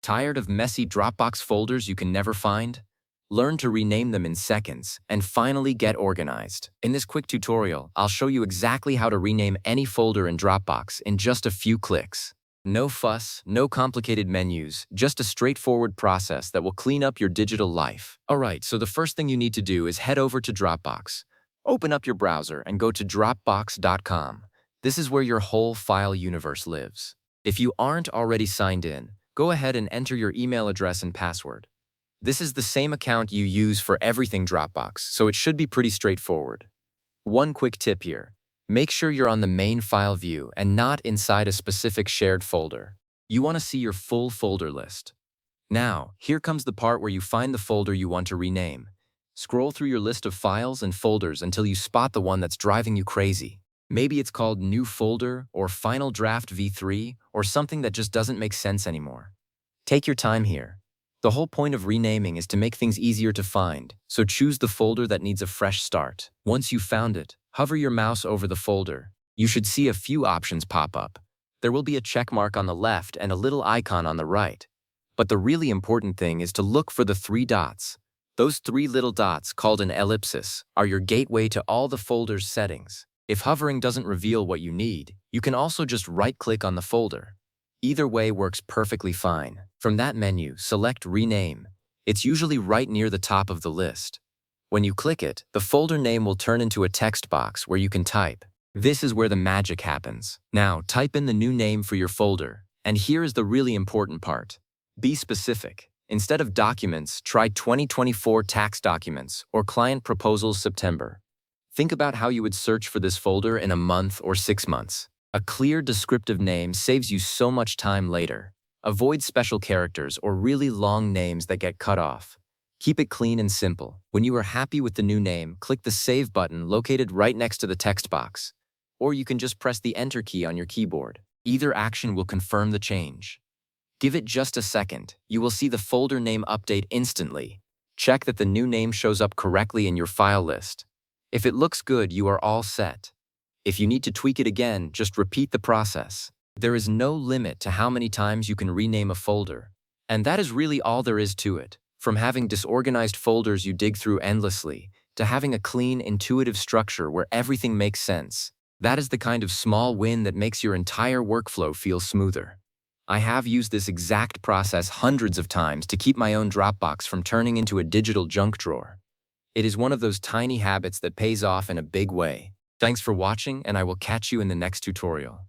Tired of messy Dropbox folders you can never find? Learn to rename them in seconds and finally get organized. In this quick tutorial, I'll show you exactly how to rename any folder in Dropbox in just a few clicks. No fuss, no complicated menus, just a straightforward process that will clean up your digital life. Alright, so the first thing you need to do is head over to Dropbox. Open up your browser and go to Dropbox.com. This is where your whole file universe lives. If you aren't already signed in, go ahead and enter your email address and password. This is the same account you use for everything Dropbox, so it should be pretty straightforward. One quick tip here. Make sure you're on the main file view and not inside a specific shared folder. You want to see your full folder list. Now, here comes the part where you find the folder you want to rename. Scroll through your list of files and folders until you spot the one that's driving you crazy. Maybe it's called New Folder or Final Draft v3 or something that just doesn't make sense anymore. Take your time here. The whole point of renaming is to make things easier to find, so choose the folder that needs a fresh start. Once you've found it, hover your mouse over the folder. You should see a few options pop up. There will be a check mark on the left and a little icon on the right. But the really important thing is to look for the three dots. Those three little dots, called an ellipsis, are your gateway to all the folder's settings. If hovering doesn't reveal what you need, you can also just right-click on the folder. Either way works perfectly fine. From that menu, select Rename. It's usually right near the top of the list. When you click it, the folder name will turn into a text box where you can type. This is where the magic happens. Now, type in the new name for your folder. And here is the really important part. Be specific. Instead of documents, try 2024 tax documents or client proposals September. Think about how you would search for this folder in a month or 6 months. A clear, descriptive name saves you so much time later. Avoid special characters or really long names that get cut off. Keep it clean and simple. When you are happy with the new name, click the Save button located right next to the text box. Or you can just press the Enter key on your keyboard. Either action will confirm the change. Give it just a second. You will see the folder name update instantly. Check that the new name shows up correctly in your file list. If it looks good, you are all set. If you need to tweak it again, just repeat the process. There is no limit to how many times you can rename a folder. And that is really all there is to it. From having disorganized folders you dig through endlessly, to having a clean, intuitive structure where everything makes sense. That is the kind of small win that makes your entire workflow feel smoother. I have used this exact process hundreds of times to keep my own Dropbox from turning into a digital junk drawer. It is one of those tiny habits that pays off in a big way. Thanks for watching, and I will catch you in the next tutorial.